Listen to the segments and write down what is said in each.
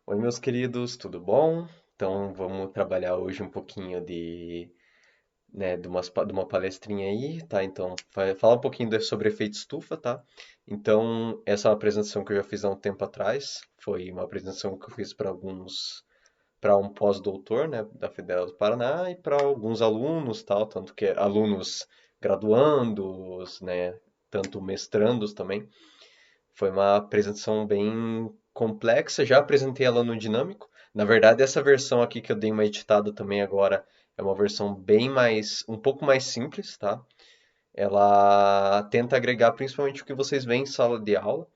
Oi, meus queridos, tudo bom? Então, vamos trabalhar hoje um pouquinho de uma palestrinha aí, tá? Então, vai falar um pouquinho sobre efeito estufa, tá? Então, essa é uma apresentação que eu já fiz há um tempo atrás. Foi uma apresentação que eu fiz para um pós-doutor, né, da Federal do Paraná e para alguns alunos, tal, tanto que alunos graduandos, né, tanto mestrandos também. Foi uma apresentação bem complexa. Já apresentei ela no Dinâmico. Na verdade, essa versão aqui que eu dei uma editada também agora é uma versão um pouco mais simples, tá? Ela tenta agregar principalmente o que vocês veem em sala de aula.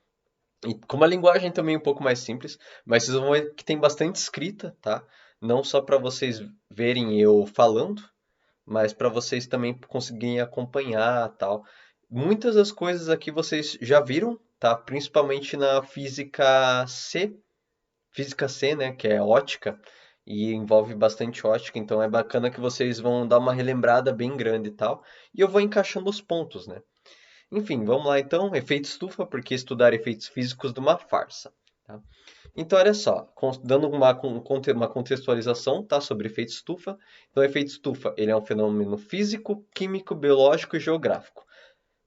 E com uma linguagem também um pouco mais simples, mas vocês vão ver que tem bastante escrita, tá? Não só para vocês verem eu falando, mas para vocês também conseguirem acompanhar, tal. Muitas das coisas aqui vocês já viram, tá? Principalmente na física C, né, que é ótica e envolve bastante ótica, então é bacana que vocês vão dar uma relembrada bem grande e tal. E eu vou encaixando os pontos, né? Enfim, vamos lá então, efeito estufa, porque estudar efeitos físicos de uma farsa, tá? Então, olha só, dando uma contextualização, tá, sobre efeito estufa. Então, o efeito estufa, ele é um fenômeno físico, químico, biológico e geográfico,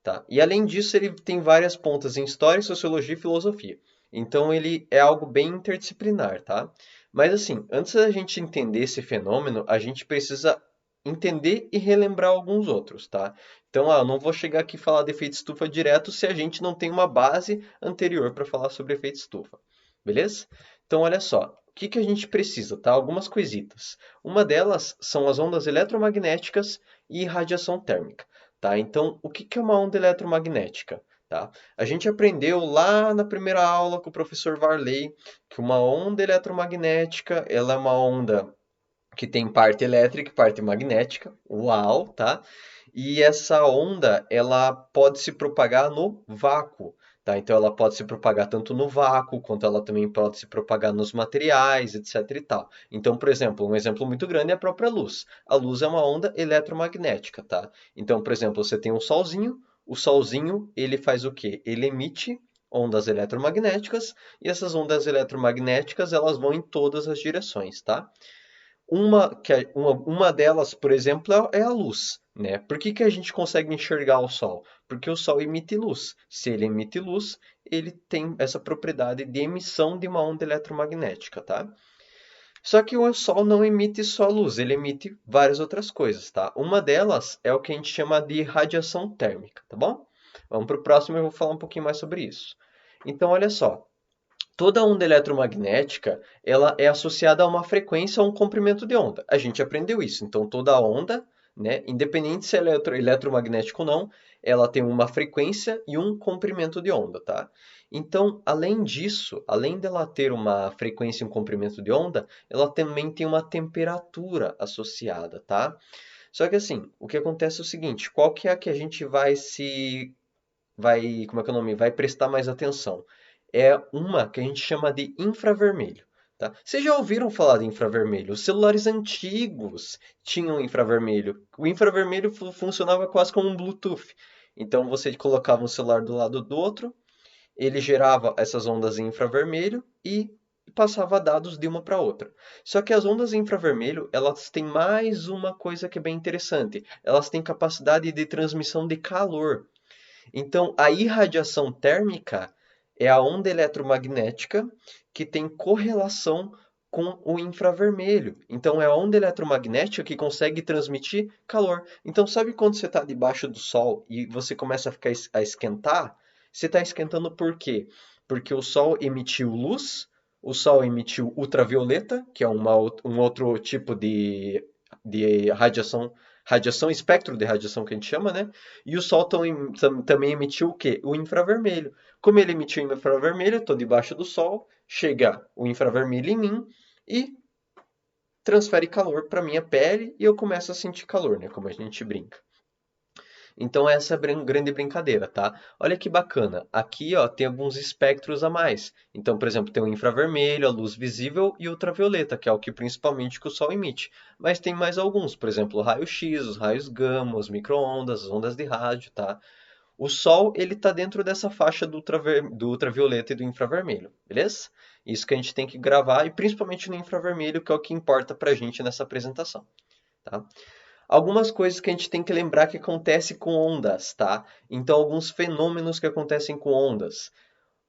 tá? E além disso, ele tem várias pontas em história, sociologia e filosofia. Então, ele é algo bem interdisciplinar, tá? Mas assim, antes da gente entender esse fenômeno, a gente precisa entender e relembrar alguns outros, tá? Então, eu não vou chegar aqui e falar de efeito estufa direto se a gente não tem uma base anterior para falar sobre efeito estufa. Beleza? Então, olha só. O que que a gente precisa, tá? Algumas coisitas. Uma delas são as ondas eletromagnéticas e radiação térmica, tá? Então, o que que é uma onda eletromagnética, tá? A gente aprendeu lá na primeira aula com o professor Varley que uma onda eletromagnética, ela é uma onda que tem parte elétrica e parte magnética. Uau, tá? E essa onda, ela pode se propagar no vácuo, tá? Então ela pode se propagar tanto no vácuo, quanto ela também pode se propagar nos materiais, etc e tal. Então, por exemplo, um exemplo muito grande é a própria luz. A luz é uma onda eletromagnética, tá? Então, por exemplo, você tem um solzinho, o solzinho, ele faz o quê? Ele emite ondas eletromagnéticas, e essas ondas eletromagnéticas, elas vão em todas as direções, tá? Uma delas, por exemplo, é a luz, né? Por que que a gente consegue enxergar o Sol? Porque o Sol emite luz. Se ele emite luz, ele tem essa propriedade de emissão de uma onda eletromagnética, tá? Só que o Sol não emite só luz, ele emite várias outras coisas, tá? Uma delas é o que a gente chama de radiação térmica, tá bom? Vamos para o próximo e eu vou falar um pouquinho mais sobre isso. Então, olha só. Toda onda eletromagnética, ela é associada a uma frequência ou um comprimento de onda. A gente aprendeu isso. Então, toda onda, né, independente se é eletromagnética ou não, ela tem uma frequência e um comprimento de onda, tá? Então, além disso, além dela ter uma frequência e um comprimento de onda, ela também tem uma temperatura associada, tá? Só que assim, o que acontece é o seguinte, qual que é a que a gente como é que é o nome? Vai prestar mais atenção. É uma que a gente chama de infravermelho, tá? Vocês já ouviram falar de infravermelho? Os celulares antigos tinham infravermelho. O infravermelho funcionava quase como um Bluetooth. Então você colocava um celular do lado do outro, ele gerava essas ondas em infravermelho e passava dados de uma para outra. Só que as ondas em infravermelho, elas têm mais uma coisa que é bem interessante. Elas têm capacidade de transmissão de calor. Então, a irradiação térmica é a onda eletromagnética que tem correlação com o infravermelho. Então, é a onda eletromagnética que consegue transmitir calor. Então, sabe quando você está debaixo do sol e você começa a esquentar? Você está esquentando por quê? Porque o sol emitiu luz, o sol emitiu ultravioleta, que é um outro tipo de radiação, espectro de radiação que a gente chama, né? E o Sol também emitiu o quê? O infravermelho. Como ele emitiu o infravermelho, eu estou debaixo do Sol, chega o infravermelho em mim e transfere calor para minha pele e eu começo a sentir calor, né? Como a gente brinca. Então essa é a grande brincadeira, tá? Olha que bacana. Aqui, ó, tem alguns espectros a mais. Então, por exemplo, tem o infravermelho, a luz visível e o ultravioleta, que é o que principalmente que o Sol emite. Mas tem mais alguns, por exemplo, o raio-x, os raios gama, os micro-ondas, as ondas de rádio, tá? O Sol, ele está dentro dessa faixa do ultravioleta e do infravermelho, beleza? Isso que a gente tem que gravar, e principalmente no infravermelho, que é o que importa para a gente nessa apresentação, tá? Algumas coisas que a gente tem que lembrar que acontece com ondas, tá? Então, alguns fenômenos que acontecem com ondas.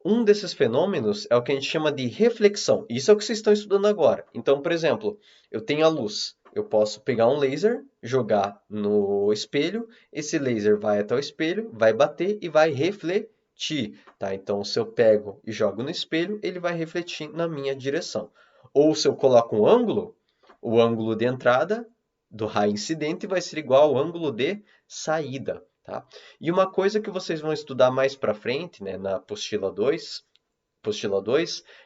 Um desses fenômenos é o que a gente chama de reflexão. Isso é o que vocês estão estudando agora. Então, por exemplo, eu tenho a luz. Eu posso pegar um laser, jogar no espelho, esse laser vai até o espelho, vai bater e vai refletir, tá? Então, se eu pego e jogo no espelho, ele vai refletir na minha direção. Ou se eu coloco um ângulo, o ângulo de entrada do raio incidente vai ser igual ao ângulo de saída, tá? E uma coisa que vocês vão estudar mais para frente, né, na apostila 2,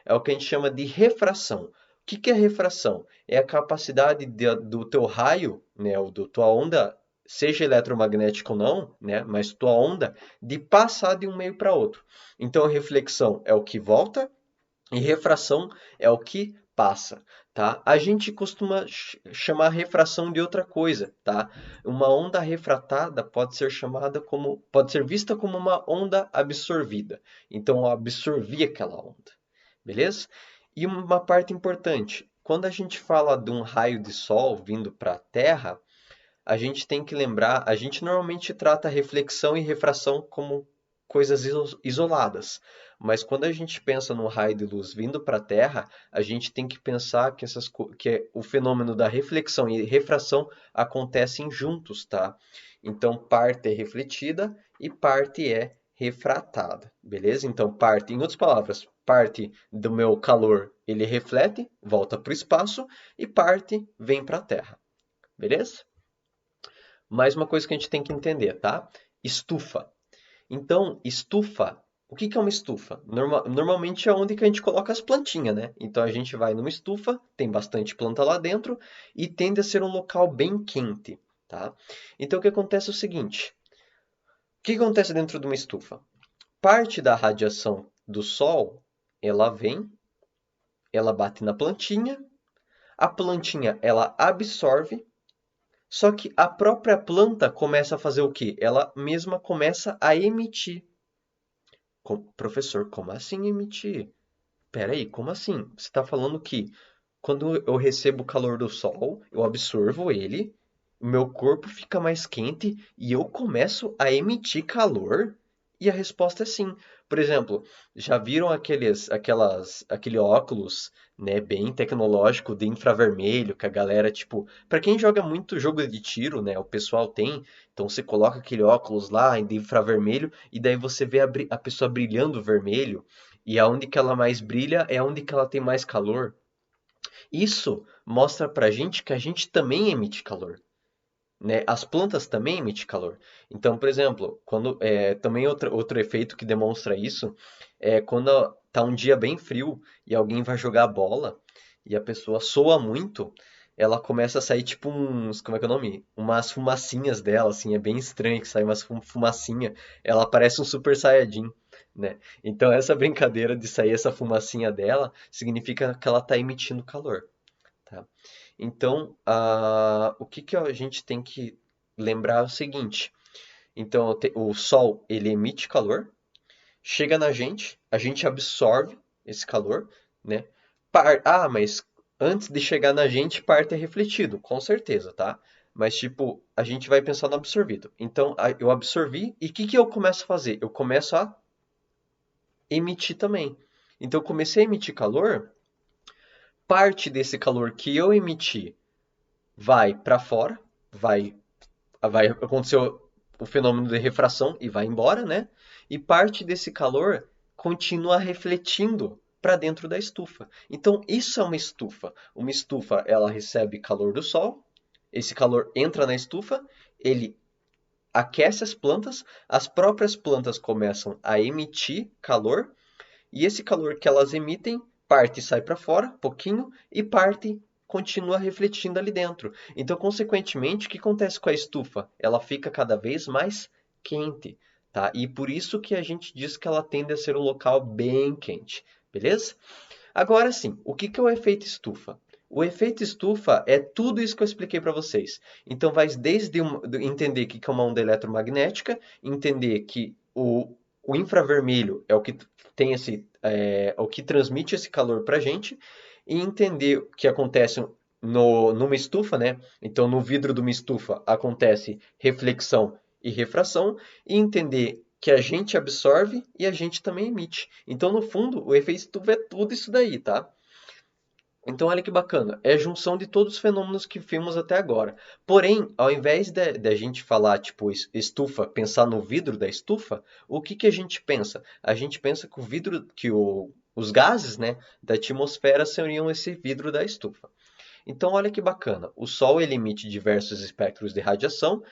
é o que a gente chama de refração. O que é refração? É a capacidade do teu raio, né, ou da tua onda, seja eletromagnética ou não, né, mas tua onda, de passar de um meio para outro. Então, reflexão é o que volta e refração é o que passa, tá? A gente costuma chamar refração de outra coisa, tá? Uma onda refratada pode ser vista como uma onda absorvida. Então, eu absorvi aquela onda, beleza? E uma parte importante, quando a gente fala de um raio de sol vindo para a Terra, a gente tem que lembrar, a gente normalmente trata reflexão e refração como coisas isoladas, mas quando a gente pensa num raio de luz vindo para a Terra, a gente tem que pensar que o fenômeno da reflexão e refração acontecem juntos, tá? Então, parte é refletida e parte é refratada, beleza? Então, parte, em outras palavras, parte do meu calor ele reflete, volta para o espaço e parte vem para a Terra, beleza? Mais uma coisa que a gente tem que entender, tá? Estufa. Então, estufa, o que é uma estufa? Normalmente é onde que a gente coloca as plantinhas, né? Então a gente vai numa estufa, tem bastante planta lá dentro e tende a ser um local bem quente, tá? Então o que acontece é o seguinte: o que acontece dentro de uma estufa? Parte da radiação do sol, ela vem, ela bate na plantinha, a plantinha ela absorve. Só que a própria planta começa a fazer o quê? Ela mesma começa a emitir. Professor, como assim emitir? Peraí, como assim? Você está falando que quando eu recebo o calor do sol, eu absorvo ele, meu corpo fica mais quente e eu começo a emitir calor? E a resposta é sim. Por exemplo, já viram aquele óculos, né, bem tecnológico de infravermelho que a galera, tipo, para quem joga muito jogo de tiro, né, o pessoal tem, então você coloca aquele óculos lá de infravermelho e daí você vê a pessoa brilhando vermelho e aonde que ela mais brilha é onde que ela tem mais calor. Isso mostra pra gente que a gente também emite calor, né? As plantas também emitem calor. Então, por exemplo, também outro efeito que demonstra isso é quando tá um dia bem frio e alguém vai jogar bola e a pessoa soa muito, ela começa a sair tipo como é que é o nome? Umas fumacinhas dela, assim, é bem estranho que sai umas fumacinha. Ela parece um Super Saiyajin, né? Então essa brincadeira de sair essa fumacinha dela significa que ela está emitindo calor, tá? Então, o que que a gente tem que lembrar é o seguinte. Então, o Sol, ele emite calor, chega na gente, a gente absorve esse calor, né? Mas antes de chegar na gente, parte é refletido, com certeza, tá? Mas, tipo, a gente vai pensar no absorvido. Então, eu absorvi, e o que que eu começo a fazer? Eu começo a emitir também. Então, eu comecei a emitir calor, parte desse calor que eu emiti vai para fora, vai acontecer o fenômeno de refração e vai embora, né? E parte desse calor continua refletindo para dentro da estufa. Então, isso é uma estufa. Uma estufa, ela recebe calor do sol, esse calor entra na estufa, ele aquece as próprias plantas começam a emitir calor, e esse calor que elas emitem, parte sai para fora, pouquinho, e parte continua refletindo ali dentro. Então, consequentemente, o que acontece com a estufa? Ela fica cada vez mais quente, tá? E por isso que a gente diz que ela tende a ser um local bem quente, beleza? Agora sim, o que é o efeito estufa? O efeito estufa é tudo isso que eu expliquei para vocês. Então, vai desde entender o que é uma onda eletromagnética, entender que o infravermelho é o que tem o que transmite esse calor para a gente, e entender o que acontece numa estufa, né? Então, no vidro de uma estufa acontece reflexão e refração, e entender que a gente absorve e a gente também emite. Então, no fundo, o efeito estufa é tudo isso daí, tá? Então, olha que bacana. É a junção de todos os fenômenos que vimos até agora. Porém, ao invés de a gente falar, tipo, estufa, pensar no vidro da estufa, o que que a gente pensa? A gente pensa que o vidro, os gases, né, da atmosfera seriam esse vidro da estufa. Então, olha que bacana. O Sol ele emite diversos espectros de radiação.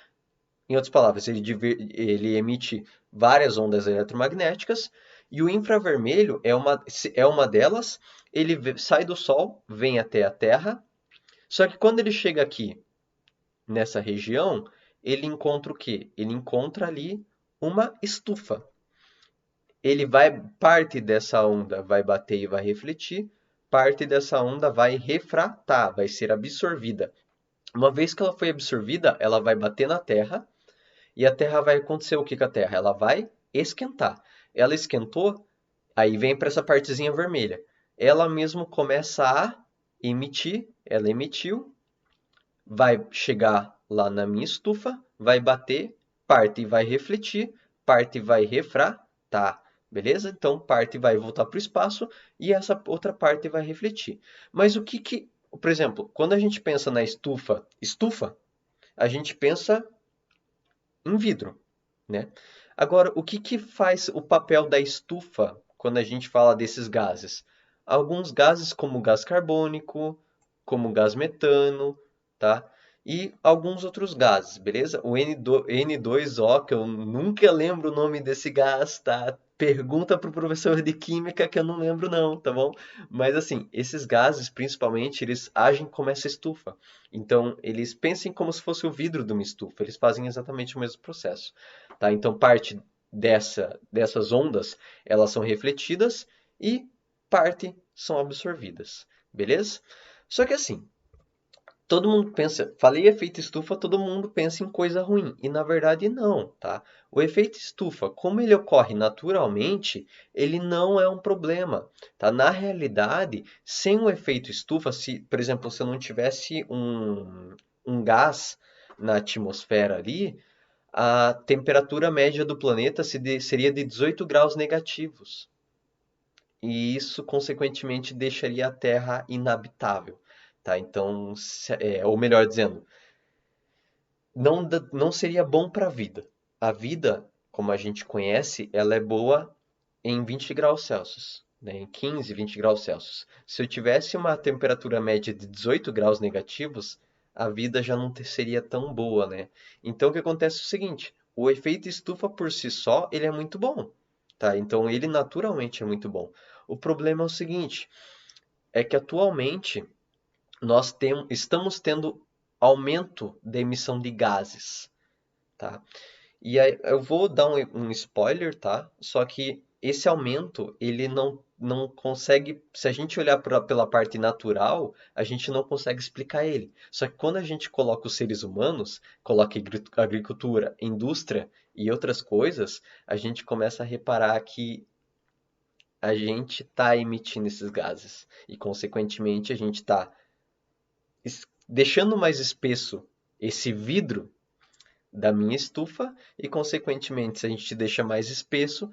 Em outras palavras, ele emite várias ondas eletromagnéticas, e o infravermelho é uma delas. Ele sai do Sol, vem até a Terra, só que quando ele chega aqui nessa região, ele encontra o quê? Ele encontra ali uma estufa. Parte dessa onda vai bater e vai refletir, parte dessa onda vai refratar, vai ser absorvida. Uma vez que ela foi absorvida, ela vai bater na Terra. E a Terra vai acontecer o que com a Terra? Ela vai esquentar. Ela esquentou, aí vem para essa partezinha vermelha. Ela mesmo começa a emitir, ela emitiu, vai chegar lá na minha estufa, vai bater, parte vai refletir, parte vai refratar. Beleza? Então, parte vai voltar para o espaço e essa outra parte vai refletir. Mas por exemplo, quando a gente pensa na estufa, a gente pensa em vidro, né? Agora, o que que faz o papel da estufa quando a gente fala desses gases? Alguns gases, como o gás carbônico, como o gás metano, tá? E alguns outros gases, beleza? O N2O, que eu nunca lembro o nome desse gás, tá? Pergunta pro professor de química que eu não lembro não, tá bom? Mas assim, esses gases, principalmente, eles agem como essa estufa. Então, eles pensem como se fosse o vidro de uma estufa. Eles fazem exatamente o mesmo processo, tá? Então, parte dessas ondas, elas são refletidas e parte são absorvidas, beleza? Só que assim, todo mundo pensa, falei efeito estufa, todo mundo pensa em coisa ruim, e na verdade não, tá? O efeito estufa, como ele ocorre naturalmente, ele não é um problema, tá? Na realidade, sem o efeito estufa, se, por exemplo, se eu não tivesse um gás na atmosfera ali, a temperatura média do planeta seria de 18 graus negativos. E isso, consequentemente, deixaria a Terra inabitável, tá? Então, ou melhor dizendo, não seria bom para a vida. A vida, como a gente conhece, ela é boa em 20 graus Celsius, né? Em 15, 20 graus Celsius. Se eu tivesse uma temperatura média de 18 graus negativos, a vida já não seria tão boa, né? Então, o que acontece é o seguinte, o efeito estufa por si só, ele é muito bom, tá? Então, ele naturalmente é muito bom. O problema é o seguinte, é que atualmente estamos tendo aumento da emissão de gases, tá? E aí, eu vou dar um spoiler, tá? Só que esse aumento, ele não consegue, se a gente olhar pela parte natural, a gente não consegue explicar ele. Só que quando a gente coloca os seres humanos, coloca agricultura, indústria e outras coisas, a gente começa a reparar que a gente está emitindo esses gases. E, consequentemente, a gente está deixando mais espesso esse vidro da minha estufa e, consequentemente, se a gente deixa mais espesso,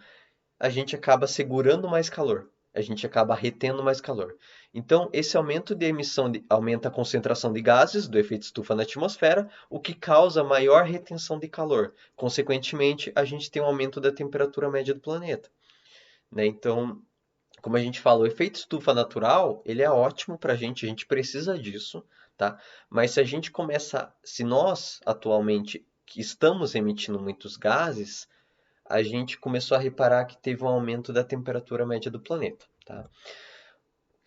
a gente acaba segurando mais calor, a gente acaba retendo mais calor. Então, esse aumento de emissão aumenta a concentração de gases do efeito estufa na atmosfera, o que causa maior retenção de calor. Consequentemente, a gente tem um aumento da temperatura média do planeta, né? Então, como a gente fala, o efeito estufa natural, ele é ótimo para a gente precisa disso, tá? Mas se nós atualmente que estamos emitindo muitos gases, a gente começou a reparar que teve um aumento da temperatura média do planeta, tá?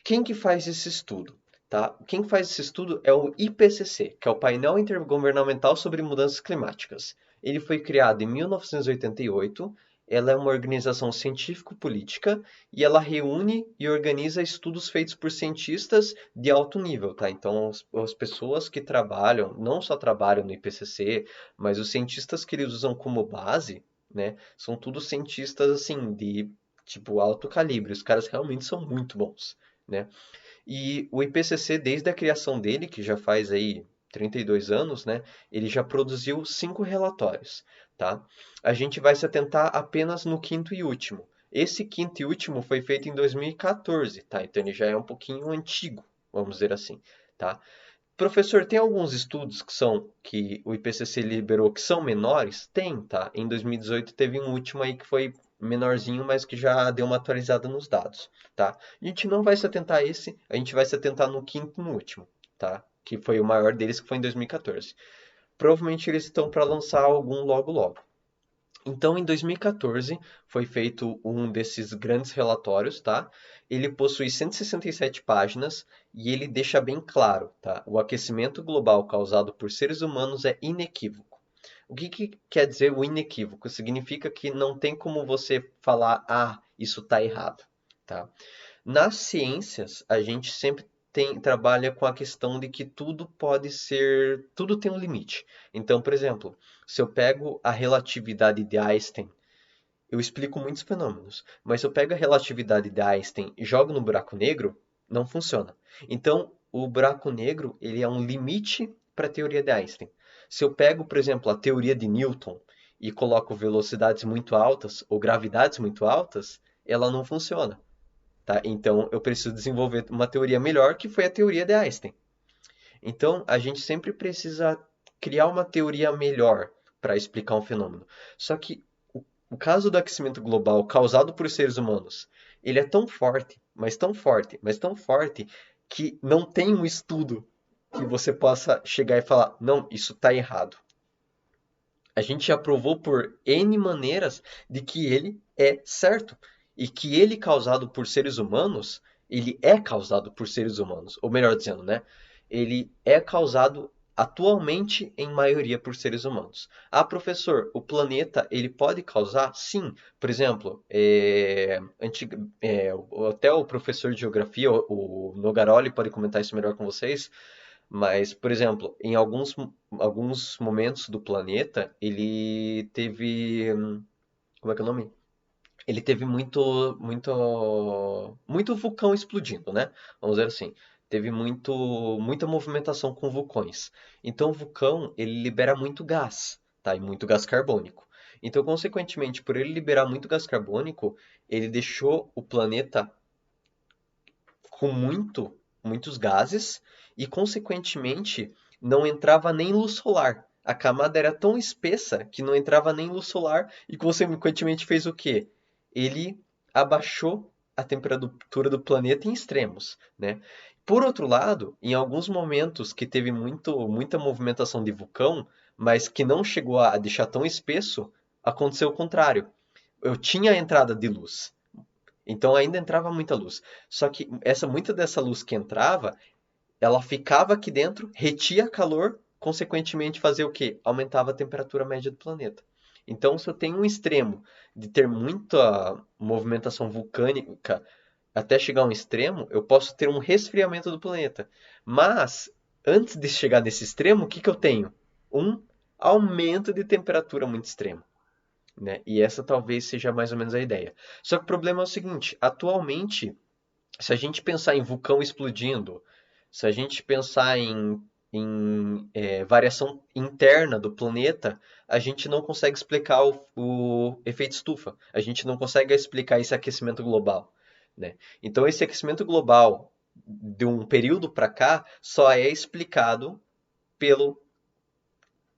Quem que faz esse estudo? Tá? Quem faz esse estudo é o IPCC, que é o Painel Intergovernamental sobre Mudanças Climáticas. Ele foi criado em 1988, ela é uma organização científico-política e ela reúne e organiza estudos feitos por cientistas de alto nível, tá? Então, as pessoas que trabalham, não só trabalham no IPCC, mas os cientistas que eles usam como base, né? São tudo cientistas, assim, de, tipo, alto calibre. Os caras realmente são muito bons, né? E o IPCC, desde a criação dele, que já faz aí 32 anos, né? Ele já produziu 5 relatórios, tá? A gente vai se atentar apenas no quinto e último. Esse quinto e último foi feito em 2014, tá? Então ele já é um pouquinho antigo, vamos dizer assim, tá? Professor, tem alguns estudos que o IPCC liberou que são menores? Tem, tá? Em 2018 teve um último aí que foi menorzinho, mas que já deu uma atualizada nos dados, tá? A gente não vai se atentar a esse, a gente vai se atentar no quinto e no último, tá? Que foi o maior deles, que foi em 2014. Provavelmente eles estão para lançar algum logo logo. Então, em 2014, foi feito um desses grandes relatórios, tá? Ele possui 167 páginas e ele deixa bem claro, tá? O aquecimento global causado por seres humanos é inequívoco. O que que quer dizer o inequívoco? Significa que não tem como você falar, ah, isso está errado, tá? Nas ciências, a gente sempre trabalha com a questão de que tudo pode ser, tudo tem um limite. Então, por exemplo, se eu pego a relatividade de Einstein, eu explico muitos fenômenos, mas se eu pego a relatividade de Einstein e jogo no buraco negro, não funciona. Então, o buraco negro, ele é um limite para a teoria de Einstein. Se eu pego, por exemplo, a teoria de Newton e coloco velocidades muito altas ou gravidades muito altas, ela não funciona. Tá? Então, eu preciso desenvolver uma teoria melhor, que foi a teoria de Einstein. Então, a gente sempre precisa criar uma teoria melhor para explicar um fenômeno. Só que o caso do aquecimento global causado por seres humanos, ele é tão forte, mas tão forte, mas tão forte, que não tem um estudo que você possa chegar e falar, não, isso está errado. A gente já provou por N maneiras de que ele é certo. E que ele causado por seres humanos, ele é causado por seres humanos. Ou melhor dizendo, né? Ele é causado atualmente em maioria por seres humanos. Ah, professor, o planeta ele pode causar? Sim. Por exemplo, até o professor de geografia, o Nogaroli, pode comentar isso melhor com vocês. Mas, por exemplo, em alguns momentos do planeta, ele teve. Como é que é o nome? Ele teve muito vulcão explodindo, né? Vamos dizer assim. Teve muita movimentação com vulcões. Então, o vulcão, ele libera muito gás, tá? E muito gás carbônico. Então, consequentemente, por ele liberar muito gás carbônico, ele deixou o planeta com muitos gases e, consequentemente, não entrava nem luz solar. A camada era tão espessa que não entrava nem luz solar e, consequentemente, fez o quê? Ele abaixou a temperatura do planeta em extremos, né? Por outro lado, em alguns momentos que teve muita movimentação de vulcão, mas que não chegou a deixar tão espesso, aconteceu o contrário. Eu tinha a entrada de luz, então ainda entrava muita luz. Só que muita dessa luz que entrava, ela ficava aqui dentro, retia calor, consequentemente fazia o quê? Aumentava a temperatura média do planeta. Então, se eu tenho um extremo de ter muita movimentação vulcânica até chegar a um extremo, eu posso ter um resfriamento do planeta. Mas, antes de chegar nesse extremo, o que que eu tenho? Um aumento de temperatura muito extremo, né? E essa talvez seja mais ou menos a ideia. Só que o problema é o seguinte: atualmente, se a gente pensar em vulcão explodindo, se a gente pensar em variação interna do planeta, a gente não consegue explicar o efeito estufa. A gente não consegue explicar esse aquecimento global, né? Então, esse aquecimento global de um período para cá só é explicado pelo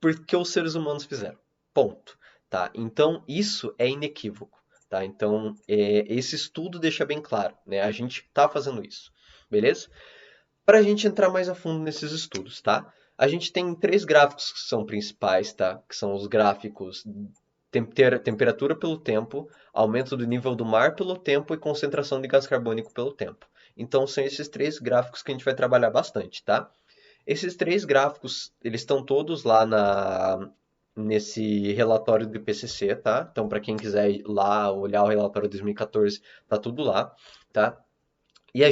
porque os seres humanos fizeram. Ponto. Tá? Então, isso é inequívoco. Tá? Então, esse estudo deixa bem claro, né? A gente está fazendo isso. Beleza? Para a gente entrar mais a fundo nesses estudos, tá? A gente tem 3 gráficos que são principais, tá? Que são os gráficos temperatura pelo tempo, aumento do nível do mar pelo tempo e concentração de gás carbônico pelo tempo. Então, são esses 3 gráficos que a gente vai trabalhar bastante, tá? Esses 3 gráficos, eles estão todos lá nesse relatório do IPCC, tá? Então, para quem quiser ir lá olhar o relatório de 2014, tá tudo lá, tá? E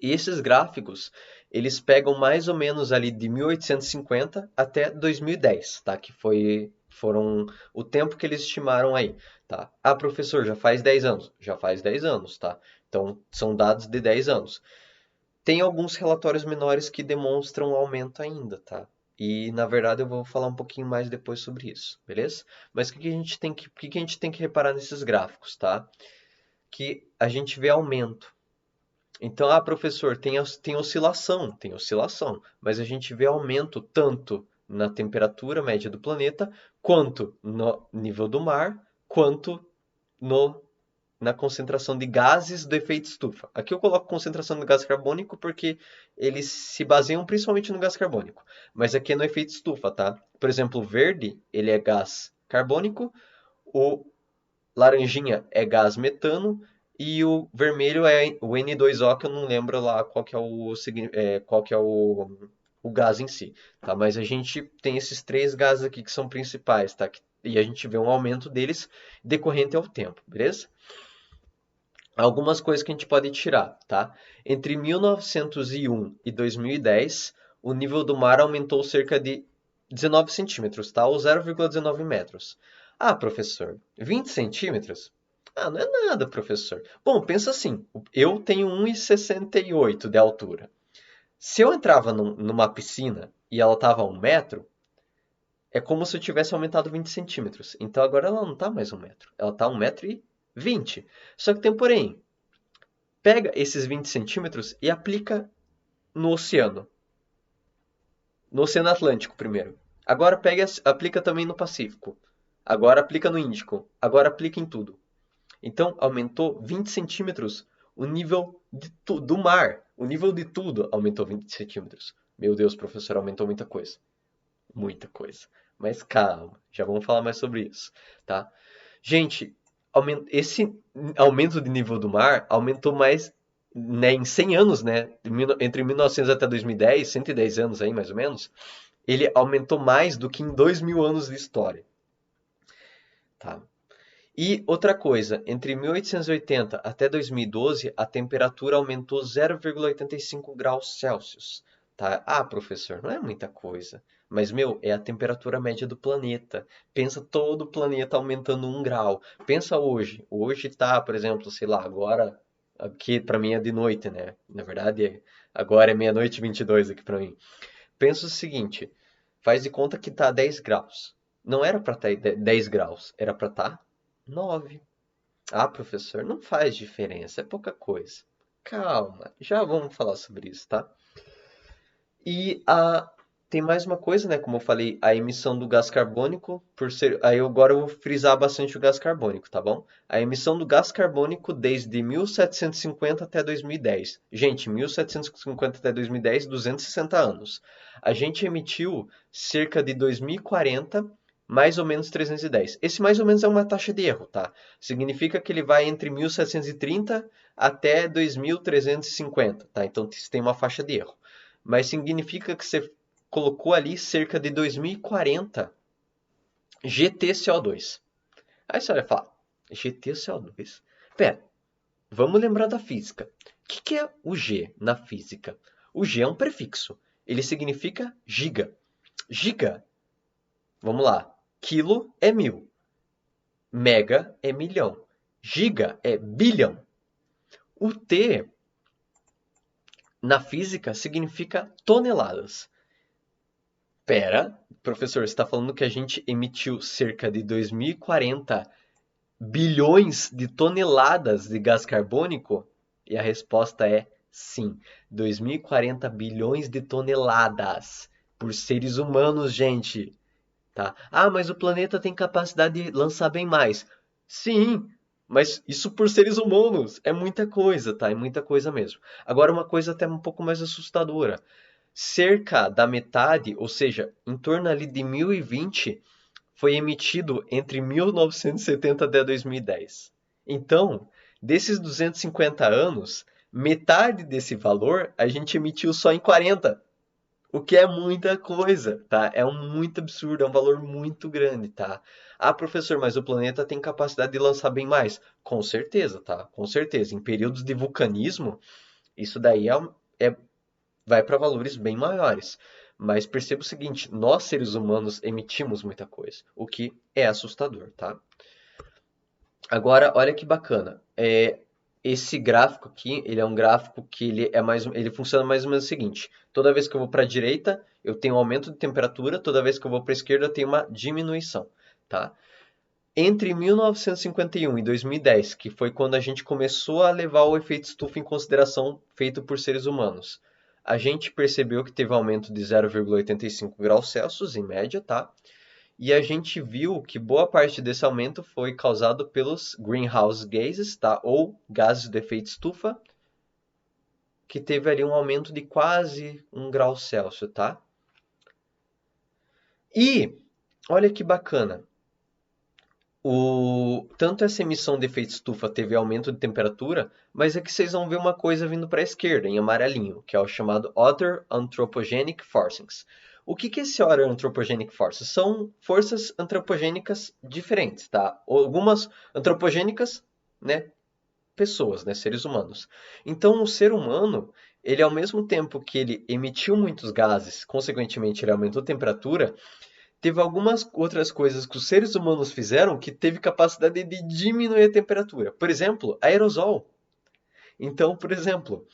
esses gráficos, eles pegam mais ou menos ali de 1850 até 2010, tá? Que foi Foram o tempo que eles estimaram aí, tá? Ah, professor, já faz 10 anos. Já faz 10 anos, tá? Então, são dados de 10 anos. Tem alguns relatórios menores que demonstram aumento ainda, tá? E, na verdade, eu vou falar um pouquinho mais depois sobre isso, beleza? Mas o que que a gente tem que reparar nesses gráficos, tá? Que a gente vê aumento. Então, ah, professor, tem oscilação, mas a gente vê aumento tanto na temperatura média do planeta, quanto no nível do mar, quanto no, na concentração de gases do efeito estufa. Aqui eu coloco concentração do gás carbônico porque eles se baseiam principalmente no gás carbônico, mas aqui é no efeito estufa, tá? Por exemplo, o verde, ele é gás carbônico, o laranjinha é gás metano e o vermelho é o N2O, que eu não lembro lá qual que é qual que é o gás em si, tá? Mas a gente tem esses três gases aqui que são principais, tá? E a gente vê um aumento deles decorrente ao tempo, beleza? Algumas coisas que a gente pode tirar, tá? Entre 1901 e 2010, o nível do mar aumentou cerca de 19 centímetros, tá? Ou 0,19 metros. Ah, professor, 20 centímetros? Ah, não é nada, professor. Bom, pensa assim, eu tenho 1,68 de altura. Se eu entrava numa piscina e ela estava a 1 metro, é como se eu tivesse aumentado 20 centímetros. Então agora ela não está mais 1 metro, ela está 1,20 m. Só que tem um porém. Pega esses 20 centímetros e aplica no oceano. No Oceano Atlântico primeiro. Agora aplica também no Pacífico. Agora aplica no Índico. Agora aplica em tudo. Então aumentou 20 centímetros o nível do mar. O nível de tudo aumentou 20 centímetros. Meu Deus, professor, aumentou muita coisa. Muita coisa. Mas calma, já vamos falar mais sobre isso, tá? Gente, esse aumento de nível do mar aumentou mais, né, em 100 anos, né? Entre 1900 até 2010, 110 anos aí, mais ou menos, ele aumentou mais do que em 2000 anos de história, tá? E outra coisa, entre 1880 até 2012, a temperatura aumentou 0,85 graus Celsius, tá? Ah, professor, não é muita coisa. Mas, meu, é a temperatura média do planeta. Pensa todo o planeta aumentando 1 grau. Pensa hoje. Hoje tá, por exemplo, sei lá, agora, aqui pra mim é de noite, né? Na verdade, agora é meia-noite e 22 aqui pra mim. Pensa o seguinte, faz de conta que tá 10 graus. Não era pra estar 10 graus, era pra estar 9. Ah, professor, não faz diferença, é pouca coisa. Calma, já vamos falar sobre isso, tá? E tem mais uma coisa, né? Como eu falei, a emissão do gás carbônico, por ser. Aí agora eu vou frisar bastante o gás carbônico, tá bom? A emissão do gás carbônico desde 1750 até 2010. Gente, 1750 até 2010, 260 anos. A gente emitiu cerca de 2040, mais ou menos 310. Esse mais ou menos é uma taxa de erro, tá? Significa que ele vai entre 1730 até 2350, tá? Então tem uma faixa de erro, mas significa que você colocou ali cerca de 2040 GTCO2. Aí você vai falar, GTCO2? Pera, vamos lembrar da física. O que é o G na física? O G é um prefixo. Ele significa giga. Giga, vamos lá. Quilo é 1000. Mega é milhão. Giga é bilhão. O T na física significa toneladas. Pera, professor, você está falando que a gente emitiu cerca de 2040 bilhões de toneladas de gás carbônico? E a resposta é sim, 2040 bilhões de toneladas por seres humanos, gente. Tá? Ah, mas o planeta tem capacidade de lançar bem mais. Sim, mas isso por seres humanos é muita coisa, tá? É muita coisa mesmo. Agora, uma coisa até um pouco mais assustadora. Cerca da metade, ou seja, em torno ali de 1020, foi emitido entre 1970 até 2010. Então, desses 250 anos, metade desse valor a gente emitiu só em 40. O que é muita coisa, tá? É um muito absurdo, é um valor muito grande, tá? Ah, professor, mas o planeta tem capacidade de lançar bem mais? Com certeza, tá? Com certeza. Em períodos de vulcanismo, isso daí vai para valores bem maiores. Mas perceba o seguinte, nós seres humanos emitimos muita coisa, o que é assustador, tá? Agora, olha que bacana. Esse gráfico aqui, ele é um gráfico que ele funciona mais ou menos o seguinte: toda vez que eu vou para a direita, eu tenho um aumento de temperatura, toda vez que eu vou para a esquerda, eu tenho uma diminuição, tá? Entre 1951 e 2010, que foi quando a gente começou a levar o efeito estufa em consideração feito por seres humanos, a gente percebeu que teve um aumento de 0,85 graus Celsius em média, tá? E a gente viu que boa parte desse aumento foi causado pelos greenhouse gases, tá? Ou gases de efeito estufa, que teve ali um aumento de quase 1 grau Celsius, tá? E olha que bacana. Tanto essa emissão de efeito estufa teve aumento de temperatura, mas é que vocês vão ver uma coisa vindo para a esquerda, em amarelinho, que é o chamado Other Anthropogenic Forcings. O que é esse Other Anthropogenic Forces? São forças antropogênicas diferentes, tá? Algumas antropogênicas, né? Pessoas, né? Seres humanos. Então, o ser humano, ele ao mesmo tempo que ele emitiu muitos gases, consequentemente ele aumentou a temperatura, teve algumas outras coisas que os seres humanos fizeram que teve capacidade de diminuir a temperatura. Por exemplo, aerosol. Então, por exemplo,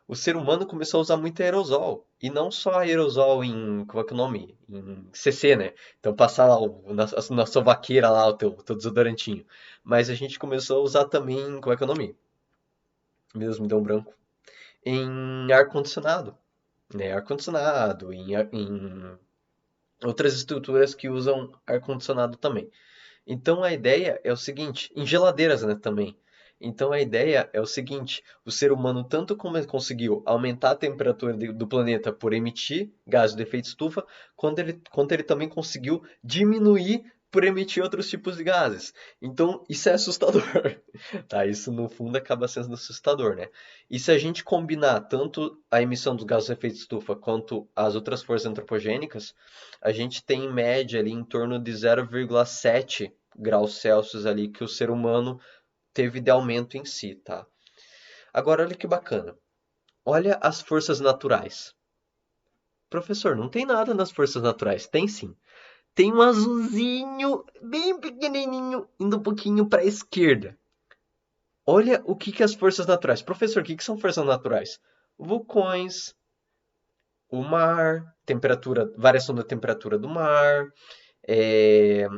o ser humano começou a usar muito aerosol. E não só aerosol em, como é que é o nome? Em CC, né? Então passar lá na sua vaqueira lá o teu desodorantinho. Mas a gente começou a usar também, como é que é o nome? Meu Deus, me deu um branco. Em ar-condicionado. Né? Ar-condicionado, em outras estruturas que usam ar-condicionado também. Então a ideia é o seguinte, em geladeiras, né, também. Então a ideia é o seguinte, o ser humano tanto como ele conseguiu aumentar a temperatura do planeta por emitir gases de efeito estufa, quanto ele também conseguiu diminuir por emitir outros tipos de gases. Então isso é assustador, tá? Isso no fundo acaba sendo assustador, né? E se a gente combinar tanto a emissão dos gases de efeito estufa quanto as outras forças antropogênicas, a gente tem em média ali em torno de 0,7 graus Celsius ali que o ser humano teve de aumento em si, tá? Agora olha que bacana. Olha as forças naturais. Professor, não tem nada nas forças naturais. Tem sim. Tem um azulzinho bem pequenininho indo um pouquinho para a esquerda. Olha o que as forças naturais. Professor, o que são forças naturais? Vulcões, o mar, temperatura, variação da temperatura do mar, é,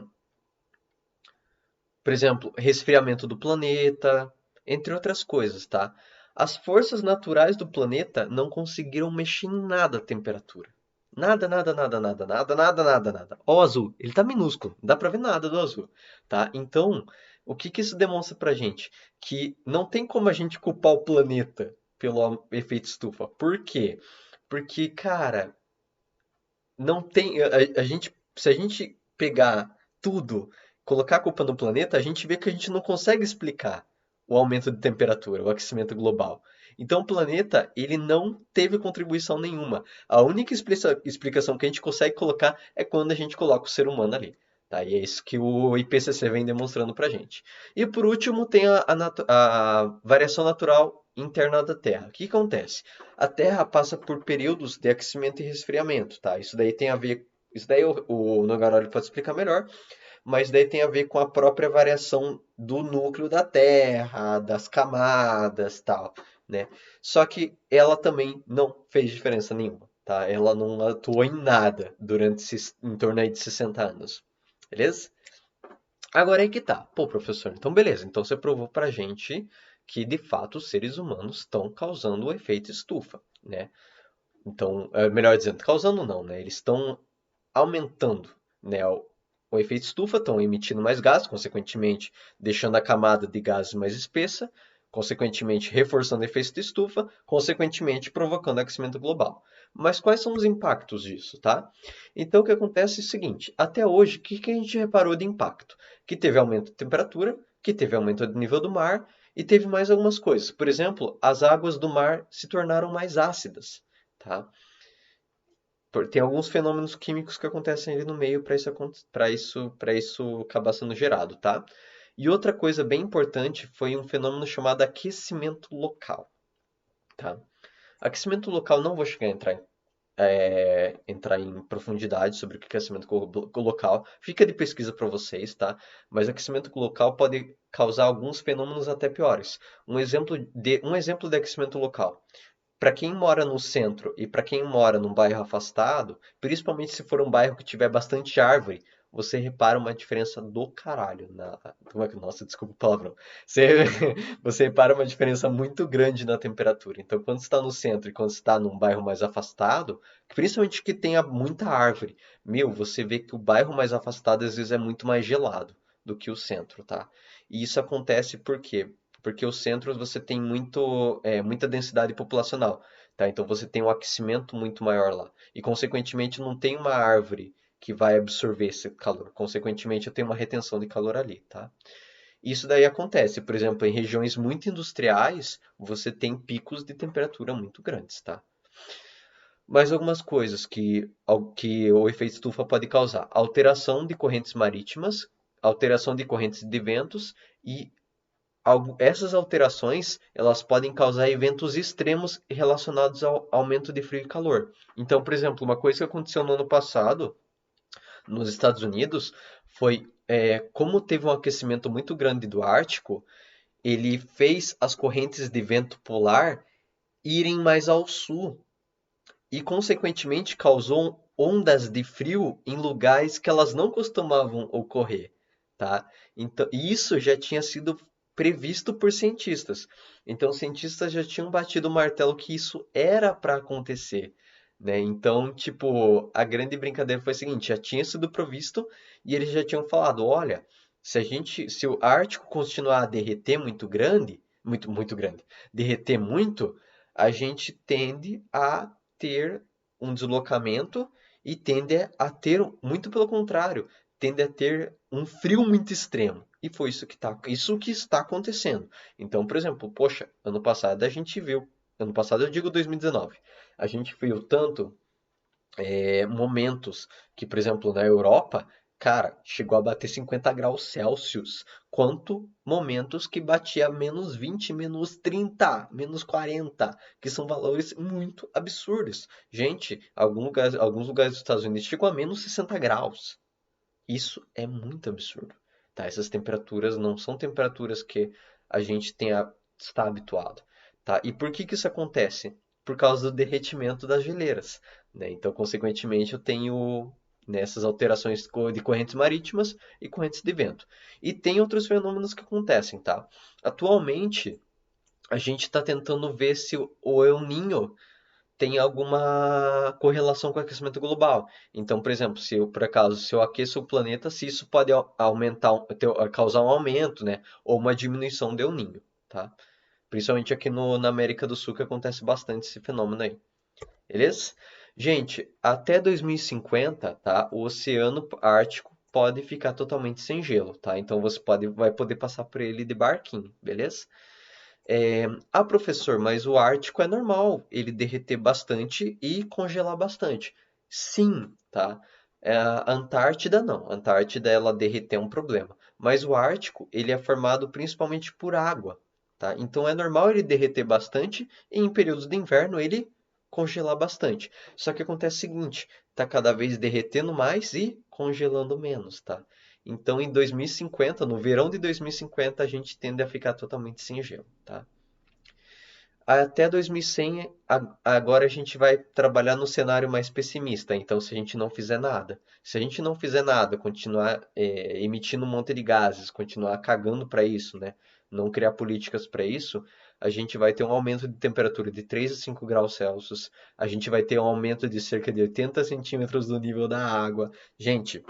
por exemplo, resfriamento do planeta, entre outras coisas, tá? As forças naturais do planeta não conseguiram mexer em nada a temperatura. Nada, nada, nada, nada, nada, nada, nada, nada. Ó, o azul, ele tá minúsculo, não dá pra ver nada do azul, tá? Então, o que isso demonstra pra gente? Que não tem como a gente culpar o planeta pelo efeito estufa. Por quê? Porque, cara, não tem. A gente, se a gente pegar tudo, colocar a culpa no planeta, a gente vê que a gente não consegue explicar o aumento de temperatura, o aquecimento global. Então o planeta, ele não teve contribuição nenhuma. A única explicação que a gente consegue colocar é quando a gente coloca o ser humano ali. Tá? E é isso que o IPCC vem demonstrando pra gente. E por último, tem a variação natural interna da Terra. O que acontece? A Terra passa por períodos de aquecimento e resfriamento, tá? Isso daí tem a ver, isso daí o Nogaroli pode explicar melhor, mas daí tem a ver com a própria variação do núcleo da Terra, das camadas, tal, né? Só que ela também não fez diferença nenhuma, tá? Ela não atuou em nada durante em torno aí de 60 anos. Beleza? Agora é que tá. Pô, professor, então beleza. Então você provou pra gente que de fato os seres humanos estão causando o efeito estufa, né? Então, melhor dizendo, causando não, né? Eles estão aumentando, né, o efeito estufa, estão emitindo mais gases, consequentemente deixando a camada de gases mais espessa, consequentemente reforçando o efeito de estufa, consequentemente provocando aquecimento global. Mas quais são os impactos disso, tá? Então o que acontece é o seguinte, até hoje, o que a gente reparou de impacto? Que teve aumento de temperatura, que teve aumento do nível do mar e teve mais algumas coisas. Por exemplo, as águas do mar se tornaram mais ácidas, tá? Tem alguns fenômenos químicos que acontecem ali no meio para isso acabar sendo gerado, tá? E outra coisa bem importante foi um fenômeno chamado aquecimento local, tá? Aquecimento local não vou chegar a entrar entrar em profundidade sobre o que é aquecimento local. Fica de pesquisa para vocês, tá? Mas aquecimento local pode causar alguns fenômenos até piores. Um exemplo de aquecimento local. Para quem mora no centro e para quem mora num bairro afastado, principalmente se for um bairro que tiver bastante árvore, você repara uma diferença do caralho Nossa, desculpa o palavrão. Você, você repara uma diferença muito grande na temperatura. Então, quando você está no centro e quando você está num bairro mais afastado, principalmente que tenha muita árvore, você vê que o bairro mais afastado às vezes é muito mais gelado do que o centro, tá? E isso acontece por quê? Porque os centros você tem muita densidade populacional, tá? Então você tem um aquecimento muito maior lá. E, consequentemente, não tem uma árvore que vai absorver esse calor. Consequentemente, eu tenho uma retenção de calor ali, tá? Isso daí acontece, por exemplo, em regiões muito industriais, você tem picos de temperatura muito grandes, tá? Mais algumas coisas que o efeito estufa pode causar: alteração de correntes marítimas, alteração de correntes de ventos e essas alterações, elas podem causar eventos extremos relacionados ao aumento de frio e calor. Então, por exemplo, uma coisa que aconteceu no ano passado, nos Estados Unidos, foi como teve um aquecimento muito grande do Ártico, ele fez as correntes de vento polar irem mais ao sul e, consequentemente, causou ondas de frio em lugares que elas não costumavam ocorrer, tá? Então, isso já tinha sido previsto por cientistas. Então, os cientistas já tinham batido o martelo que isso era para acontecer, né? Então, tipo, a grande brincadeira foi a seguinte: já tinha sido previsto e eles já tinham falado, olha, se o Ártico continuar a derreter muito grande, muito muito grande, derreter muito, a gente tende a ter um deslocamento e tende a ter, muito pelo contrário, tende a ter um frio muito extremo. E foi isso que está acontecendo. Então, por exemplo, poxa, ano passado a gente viu, ano passado eu digo 2019, a gente viu tanto momentos que, por exemplo, na Europa, cara, chegou a bater 50 graus Celsius, quanto momentos que batia -20, -30, -40, que são valores muito absurdos. Gente, alguns lugares dos Estados Unidos chegou a -60 graus. Isso é muito absurdo, tá? Essas temperaturas não são temperaturas que a gente está habituado, tá? E por que que isso acontece? Por causa do derretimento das geleiras, né? Então, consequentemente, eu tenho nessas alterações de correntes marítimas e correntes de vento. E tem outros fenômenos que acontecem, tá? Atualmente, a gente está tentando ver se o El Niño tem alguma correlação com o aquecimento global. Então, por exemplo, se eu aqueço o planeta, se isso pode aumentar, causar um aumento, né, ou uma diminuição do El Niño, tá? Principalmente aqui na América do Sul que acontece bastante esse fenômeno aí. Beleza? Gente, até 2050, tá, o Oceano Ártico pode ficar totalmente sem gelo, tá? Então você vai poder passar por ele de barquinho, beleza? Professor, mas o Ártico é normal ele derreter bastante e congelar bastante. Sim, tá? A Antártida não. A Antártida ela derreter é um problema. Mas o Ártico ele é formado principalmente por água, tá? Então é normal ele derreter bastante e em períodos de inverno ele congelar bastante. Só que acontece o seguinte, tá cada vez derretendo mais e congelando menos, tá? Então, em 2050, no verão de 2050, a gente tende a ficar totalmente sem gelo, tá? Até 2100, agora a gente vai trabalhar no cenário mais pessimista. Então, se a gente não fizer nada, se a gente não fizer nada, continuar emitindo um monte de gases, continuar cagando para isso, né? Não criar políticas para isso, a gente vai ter um aumento de temperatura de 3 a 5 graus Celsius. A gente vai ter um aumento de cerca de 80 centímetros do nível da água. Gente,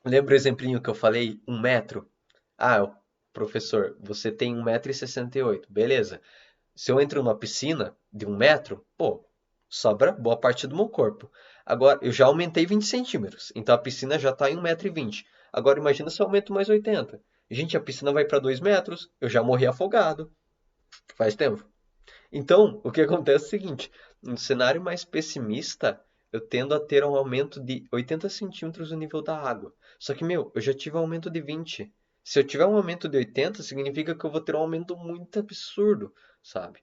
lembra o exemplinho que eu falei? 1 metro? Ah, professor, você tem 1,68 m. Beleza. Se eu entro numa piscina de 1 metro, pô, sobra boa parte do meu corpo. Agora, eu já aumentei 20 centímetros, então a piscina já está em 1,20 m. Agora, imagina se eu aumento mais 80. Gente, a piscina vai para 2 metros, eu já morri afogado. Faz tempo. Então, o que acontece é o seguinte: no cenário mais pessimista, eu tendo a ter um aumento de 80 centímetros no nível da água. Só que, eu já tive um aumento de 20. Se eu tiver um aumento de 80, significa que eu vou ter um aumento muito absurdo, sabe?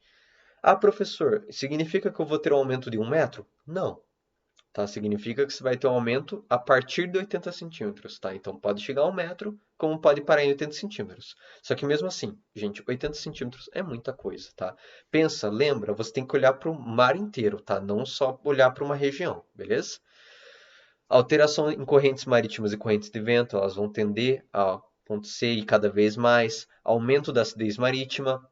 Ah, professor, significa que eu vou ter um aumento de 1 metro? Não. tá? Significa que você vai ter um aumento a partir de 80 centímetros, tá? Então pode chegar a 1 metro, como pode parar em 80 centímetros. Só que mesmo assim, gente, 80 centímetros é muita coisa, tá? Pensa, lembra, você tem que olhar para o mar inteiro, tá? Não só olhar para uma região, beleza? Alteração em correntes marítimas e correntes de vento, elas vão tender a acontecer e cada vez mais. Aumento da acidez marítima,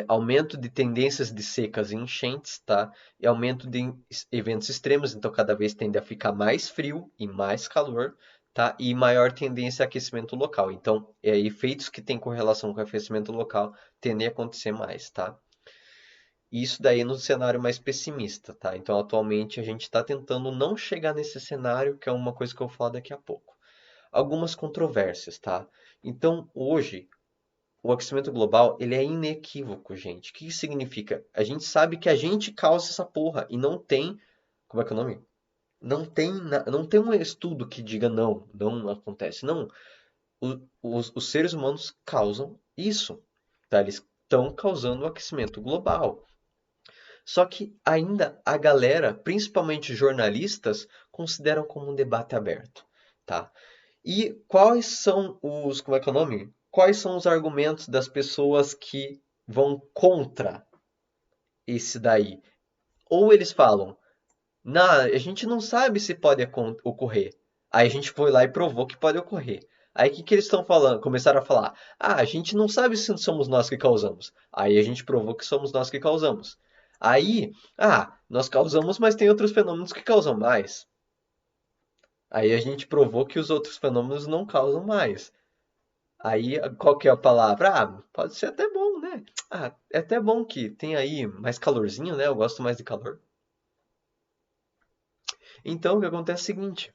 aumento de tendências de secas e enchentes, tá? E aumento de eventos extremos, então cada vez tende a ficar mais frio e mais calor, tá? E maior tendência a aquecimento local. Então, efeitos que têm correlação com o aquecimento local tendem a acontecer mais, tá? Isso daí no cenário mais pessimista, tá? Então, atualmente a gente está tentando não chegar nesse cenário, que é uma coisa que eu vou falar daqui a pouco. Algumas controvérsias, tá? Então, hoje, o aquecimento global, ele é inequívoco, gente. O que isso significa? A gente sabe que a gente causa essa porra e não tem, como é que é o nome? Não tem um estudo que diga não, não acontece. Não, os seres humanos causam isso, tá? Eles estão causando o aquecimento global. Só que ainda a galera, principalmente jornalistas, consideram como um debate aberto, tá? E quais são os, como é que é o nome? Quais são os argumentos das pessoas que vão contra esse daí? Ou eles falam, a gente não sabe se pode ocorrer. Aí a gente foi lá e provou que pode ocorrer. Aí o que eles estão falando? Começaram a falar, a gente não sabe se somos nós que causamos. Aí a gente provou que somos nós que causamos. Aí, nós causamos, mas tem outros fenômenos que causam mais. Aí a gente provou que os outros fenômenos não causam mais. Aí, qual que é a palavra? Pode ser até bom, né? É até bom que tem aí mais calorzinho, né? Eu gosto mais de calor. Então, o que acontece é o seguinte: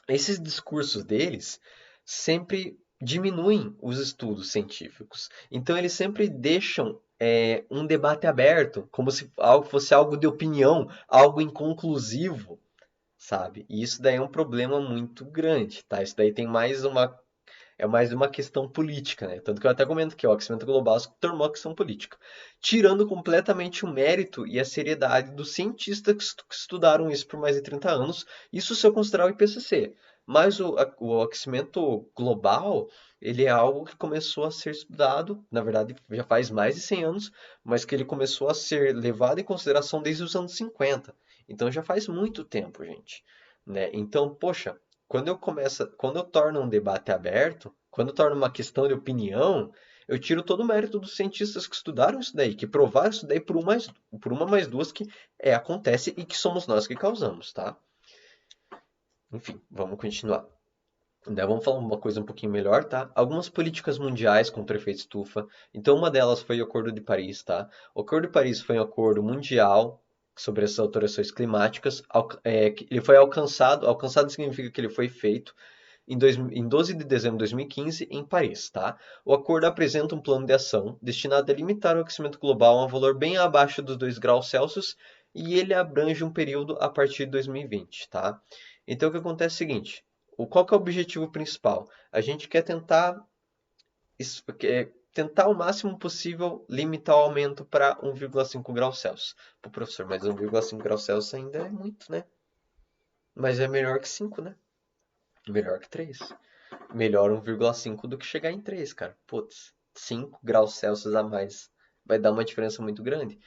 esses discursos deles sempre diminuem os estudos científicos. Então, eles sempre deixam um debate aberto, como se algo fosse algo de opinião, algo inconclusivo, sabe? E isso daí é um problema muito grande, tá? Isso daí tem mais uma questão política, né? Tanto que eu até comento que o aquecimento global se tornou uma questão política, tirando completamente o mérito e a seriedade dos cientistas que estudaram isso por mais de 30 anos, isso se eu considerar o IPCC. Mas o aquecimento global, ele é algo que começou a ser estudado, na verdade já faz mais de 100 anos, mas que ele começou a ser levado em consideração desde os anos 50. Então já faz muito tempo, gente, né? Então, poxa, quando eu torno um debate aberto, quando eu torno uma questão de opinião, eu tiro todo o mérito dos cientistas que estudaram isso daí, que provaram isso daí por uma mais duas que acontece e que somos nós que causamos, tá? Enfim, vamos continuar. Daí vamos falar uma coisa um pouquinho melhor, tá? Algumas políticas mundiais contra o efeito estufa. Então, uma delas foi o Acordo de Paris, tá? O Acordo de Paris foi um acordo mundial sobre essas alterações climáticas. Ele foi alcançado, alcançado significa que ele foi feito em 12 de dezembro de 2015 em Paris, tá? O acordo apresenta um plano de ação destinado a limitar o aquecimento global a um valor bem abaixo dos 2 graus Celsius e ele abrange um período a partir de 2020, tá? Então, o que acontece é o seguinte: qual que é o objetivo principal? A gente quer tentar o máximo possível limitar o aumento para 1,5 graus Celsius. Pô, professor, mas 1,5 graus Celsius ainda é muito, né? Mas é melhor que 5, né? Melhor que 3. Melhor 1,5 do que chegar em 3, cara. Putz, 5 graus Celsius a mais vai dar uma diferença muito grande.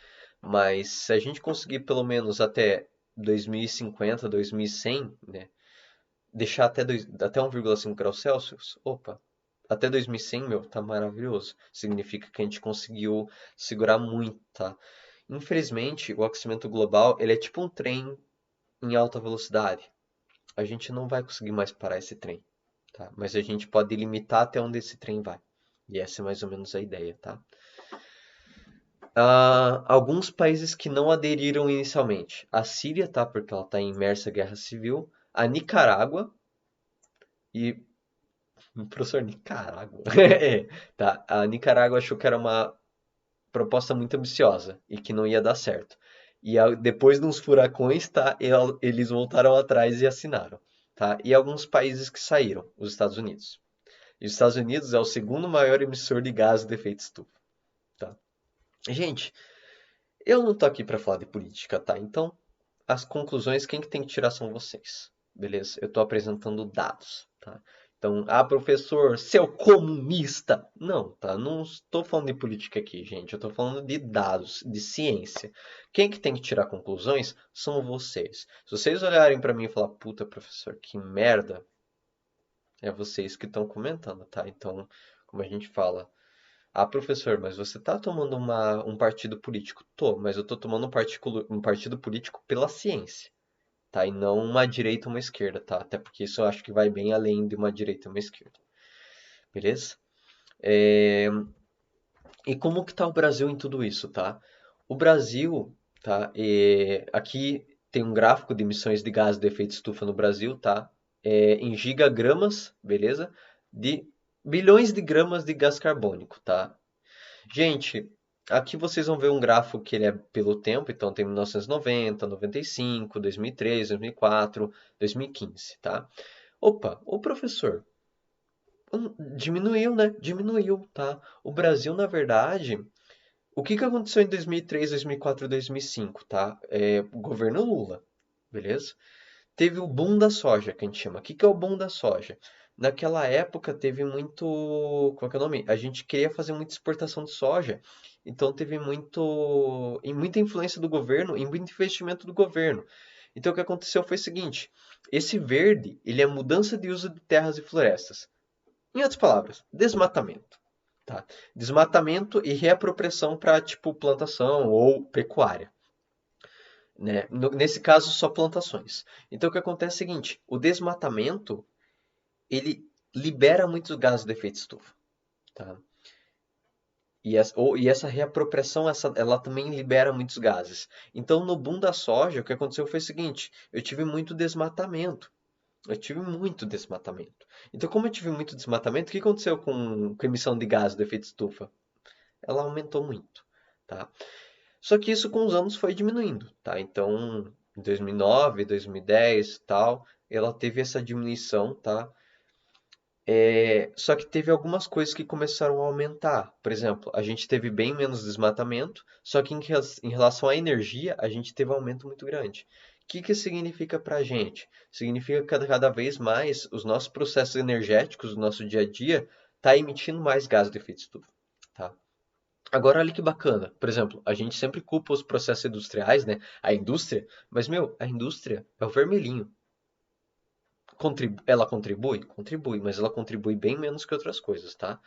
Mas se a gente conseguir pelo menos até 2050, 2100, né? Deixar até 1,5 graus Celsius, opa, até 2100, meu, tá maravilhoso. Significa que a gente conseguiu segurar muito, tá? Infelizmente, o aquecimento global, ele é tipo um trem em alta velocidade. A gente não vai conseguir mais parar esse trem, tá? Mas a gente pode limitar até onde esse trem vai. E essa é mais ou menos a ideia, tá? Alguns países que não aderiram inicialmente. A Síria, tá? Porque ela está imersa em guerra civil. A Nicarágua e professor, Nicarágua. Tá. A Nicarágua achou que era uma proposta muito ambiciosa e que não ia dar certo. E depois de uns furacões, tá, eles voltaram atrás e assinaram, tá? E alguns países que saíram, os Estados Unidos. E os Estados Unidos é o segundo maior emissor de gases de efeito estufa, tá? Gente, eu não tô aqui para falar de política, tá? Então, as conclusões, quem que tem que tirar são vocês. Beleza? Eu estou apresentando dados, tá? Então, professor, seu comunista! Não, tá? Não estou falando de política aqui, gente. Eu estou falando de dados, de ciência. Quem que tem que tirar conclusões são vocês. Se vocês olharem para mim e falar, puta, professor, que merda, é vocês que estão comentando, tá? Então, como a gente fala, professor, mas você está tomando um partido político? Tô, mas eu estou tomando um partido político pela ciência, tá? E não uma direita ou uma esquerda, tá? Até porque isso eu acho que vai bem além de uma direita ou uma esquerda. Beleza? É, E como que tá o Brasil em tudo isso, tá? O Brasil, tá? Aqui tem um gráfico de emissões de gases de efeito estufa no Brasil, tá? Em gigagramas, beleza? De bilhões de gramas de gás carbônico, tá? Gente, aqui vocês vão ver um gráfico que ele é pelo tempo, então tem 1990, 95, 2003, 2004, 2015, tá? Opa, o professor, diminuiu, né? Diminuiu, tá? O Brasil, na verdade, o que que aconteceu em 2003, 2004 e 2005, tá? O governo Lula, beleza? Teve o boom da soja, que a gente chama. O que que é o boom da soja? Naquela época teve muito. Qual que é o nome? A gente queria fazer muita exportação de soja. Então teve muita influência do governo e muito investimento do governo. Então o que aconteceu foi o seguinte: esse verde, ele é mudança de uso de terras e florestas. Em outras palavras, desmatamento. Tá? Desmatamento e reapropriação para tipo plantação ou pecuária, né? Nesse caso, só plantações. Então, o que acontece é o seguinte: o desmatamento ele libera muitos gases de efeito estufa, tá? E essa reapropriação, ela também libera muitos gases. Então, no boom da soja, o que aconteceu foi o seguinte: eu tive muito desmatamento. Eu tive muito desmatamento. Então, como eu tive muito desmatamento, o que aconteceu com a emissão de gases de efeito estufa? Ela aumentou muito, tá? Só que isso com os anos foi diminuindo, tá? Então, em 2009, 2010, tal, ela teve essa diminuição, tá? Só que teve algumas coisas que começaram a aumentar. Por exemplo, a gente teve bem menos desmatamento, só que em relação à energia, a gente teve um aumento muito grande. O que que significa para a gente? Significa que cada vez mais os nossos processos energéticos do nosso dia a dia tá emitindo mais gás de efeito estufa, tá? Agora, olha que bacana. Por exemplo, a gente sempre culpa os processos industriais, né? A indústria, mas, meu, a indústria é o vermelhinho. Ela contribui? Contribui, mas ela contribui bem menos que outras coisas, tá?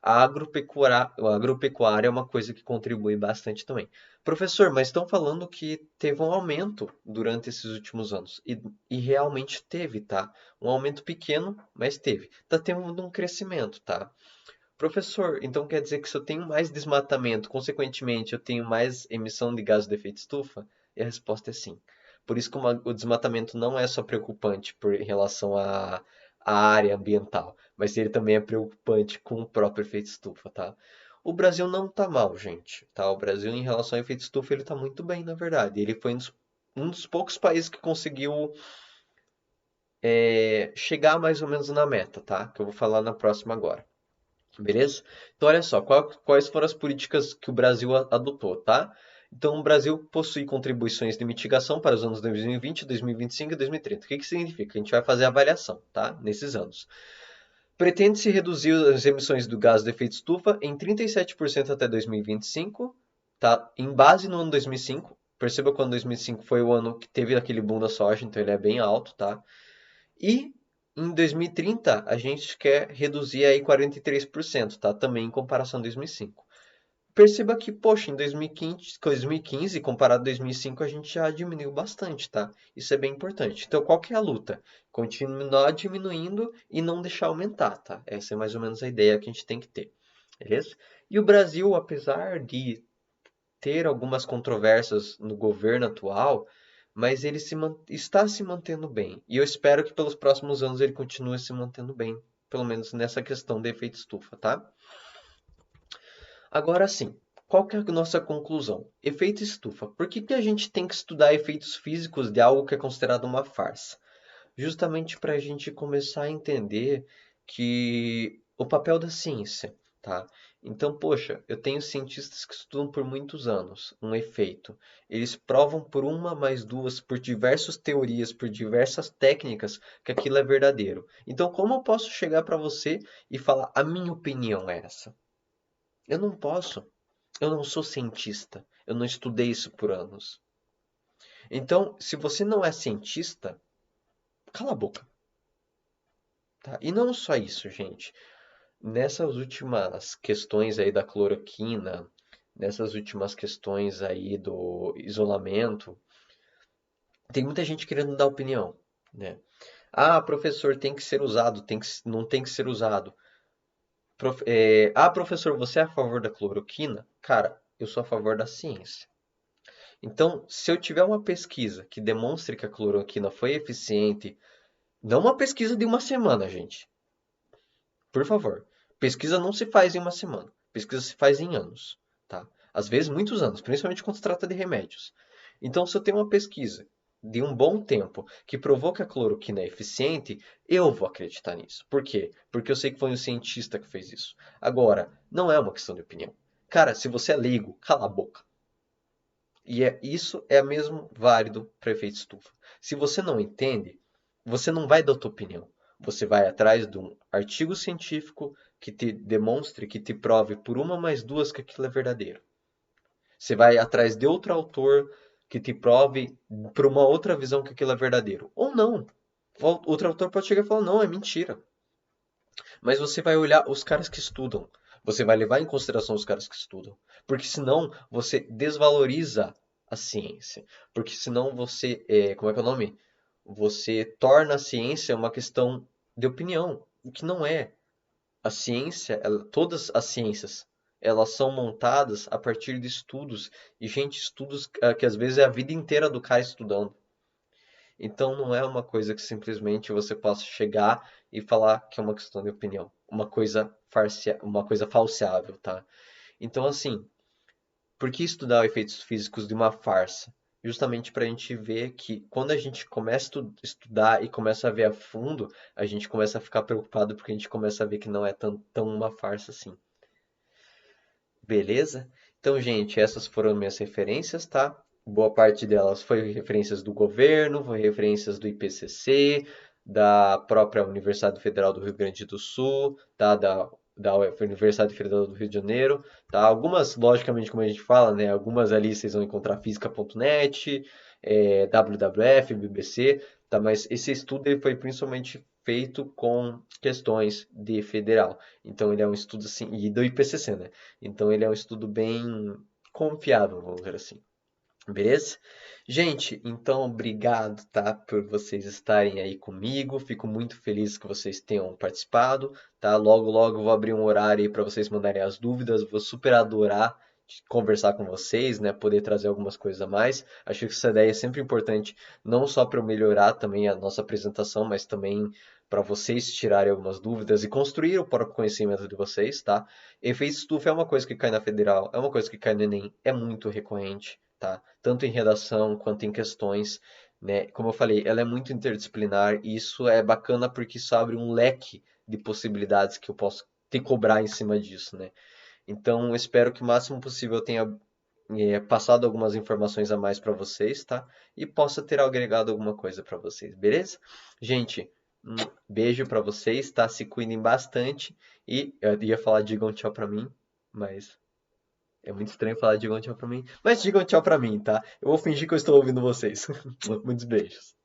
A agropecuária é uma coisa que contribui bastante também. Professor, mas estão falando que teve um aumento durante esses últimos anos. E realmente teve, tá? Um aumento pequeno, mas teve. Tá tendo um crescimento, tá? Professor, então quer dizer que se eu tenho mais desmatamento, consequentemente eu tenho mais emissão de gases de efeito estufa? E a resposta é sim. Por isso que o desmatamento não é só preocupante em relação à área ambiental, mas ele também é preocupante com o próprio efeito estufa, tá? O Brasil não está mal, gente, tá? O Brasil em relação ao efeito estufa ele está muito bem, na verdade. Ele foi um dos poucos países que conseguiu chegar mais ou menos na meta, tá? Que eu vou falar na próxima agora. Beleza? Então, olha só, quais foram as políticas que o Brasil adotou, tá? Então, o Brasil possui contribuições de mitigação para os anos 2020, 2025 e 2030. O que que significa? A gente vai fazer a avaliação, tá? Nesses anos. Pretende-se reduzir as emissões do gás de efeito estufa em 37% até 2025, tá? Em base no ano 2005. Perceba que o ano 2005 foi o ano que teve aquele boom da soja, então ele é bem alto, tá? E em 2030 a gente quer reduzir aí 43%, tá? Também em comparação a 2005. Perceba que, poxa, em 2015, comparado a 2005, a gente já diminuiu bastante, tá? Isso é bem importante. Então, qual que é a luta? Continuar diminuindo e não deixar aumentar, tá? Essa é mais ou menos a ideia que a gente tem que ter, beleza? E o Brasil, apesar de ter algumas controvérsias no governo atual, mas ele está se mantendo bem. E eu espero que pelos próximos anos ele continue se mantendo bem, pelo menos nessa questão de efeito estufa, tá? Agora sim, qual que é a nossa conclusão? Efeito estufa. Por que que a gente tem que estudar efeitos físicos de algo que é considerado uma farsa? Justamente para a gente começar a entender que o papel da ciência, tá? Então, poxa, eu tenho cientistas que estudam por muitos anos um efeito. Eles provam por uma mais duas, por diversas teorias, por diversas técnicas, que aquilo é verdadeiro. Então, como eu posso chegar para você e falar, a minha opinião é essa? Eu não posso. Eu não sou cientista. Eu não estudei isso por anos. Então, se você não é cientista, cala a boca, tá? E não só isso, gente. Nessas últimas questões aí da cloroquina, nessas últimas questões aí do isolamento, tem muita gente querendo dar opinião, né? Ah, professor, tem que ser usado, não tem que ser usado. Professor, você é a favor da cloroquina? Cara, eu sou a favor da ciência. Então, se eu tiver uma pesquisa que demonstre que a cloroquina foi eficiente, não uma pesquisa de uma semana, gente. Por favor. Pesquisa não se faz em uma semana. Pesquisa se faz em anos, tá? Às vezes muitos anos, principalmente quando se trata de remédios. Então, se eu tenho uma pesquisa de um bom tempo que provou que a cloroquina é eficiente, eu vou acreditar nisso. Por quê? Porque eu sei que foi um cientista que fez isso. Agora, não é uma questão de opinião. Cara, se você é leigo, cala a boca. Isso é mesmo válido para efeito estufa. Se você não entende, você não vai dar tua opinião. Você vai atrás de um artigo científico que te demonstre, que te prove por uma mais duas que aquilo é verdadeiro. Você vai atrás de outro autor que te prove por uma outra visão que aquilo é verdadeiro. Ou não. Outro autor pode chegar e falar, não, é mentira. Mas você vai olhar os caras que estudam. Você vai levar em consideração os caras que estudam. Porque senão você desvaloriza a ciência. Porque senão você, como é que é o nome? Você torna a ciência uma questão de opinião, o que não é. A ciência, todas as ciências, elas são montadas a partir de estudos. E, gente, estudos que às vezes é a vida inteira do cara estudando. Então não é uma coisa que simplesmente você possa chegar e falar que é uma questão de opinião, uma coisa falseável, tá? Então assim, por que estudar efeitos físicos de uma farsa? Justamente para a gente ver que quando a gente começa a estudar e começa a ver a fundo, a gente começa a ficar preocupado porque a gente começa a ver que não é tão uma farsa assim. Beleza? Então, gente, essas foram minhas referências, tá? Boa parte delas foi referências do governo, foi referências do IPCC, da própria Universidade Federal do Rio Grande do Sul, tá? Da Universidade Federal do Rio de Janeiro, tá? Algumas, logicamente, como a gente fala, né? Algumas ali vocês vão encontrar física.net, WWF, BBC, tá? Mas esse estudo ele foi principalmente feito com questões de federal. Então ele é um estudo assim, e do IPCC, né? Então ele é um estudo bem confiável, vamos dizer assim. Beleza? Gente, então obrigado, tá, por vocês estarem aí comigo. Fico muito feliz que vocês tenham participado, tá? Logo, logo eu vou abrir um horário aí para vocês mandarem as dúvidas. Vou super adorar conversar com vocês, né? Poder trazer algumas coisas a mais. Acho que essa ideia é sempre importante, não só para eu melhorar também a nossa apresentação, mas também para vocês tirarem algumas dúvidas e construir o próprio conhecimento de vocês, tá? Efeito estufa é uma coisa que cai na federal, é uma coisa que cai no Enem, é muito recorrente, tá? Tanto em redação quanto em questões, né? Como eu falei, ela é muito interdisciplinar e isso é bacana porque isso abre um leque de possibilidades que eu posso te cobrar em cima disso, né? Então, eu espero que o máximo possível eu tenha passado algumas informações a mais para vocês, tá? E possa ter agregado alguma coisa para vocês, beleza? Gente, um beijo para vocês, tá? Se cuidem bastante e eu ia falar digam tchau para mim, mas é muito estranho falar digam tchau para mim, mas digam tchau para mim, tá? Eu vou fingir que eu estou ouvindo vocês. Muitos beijos.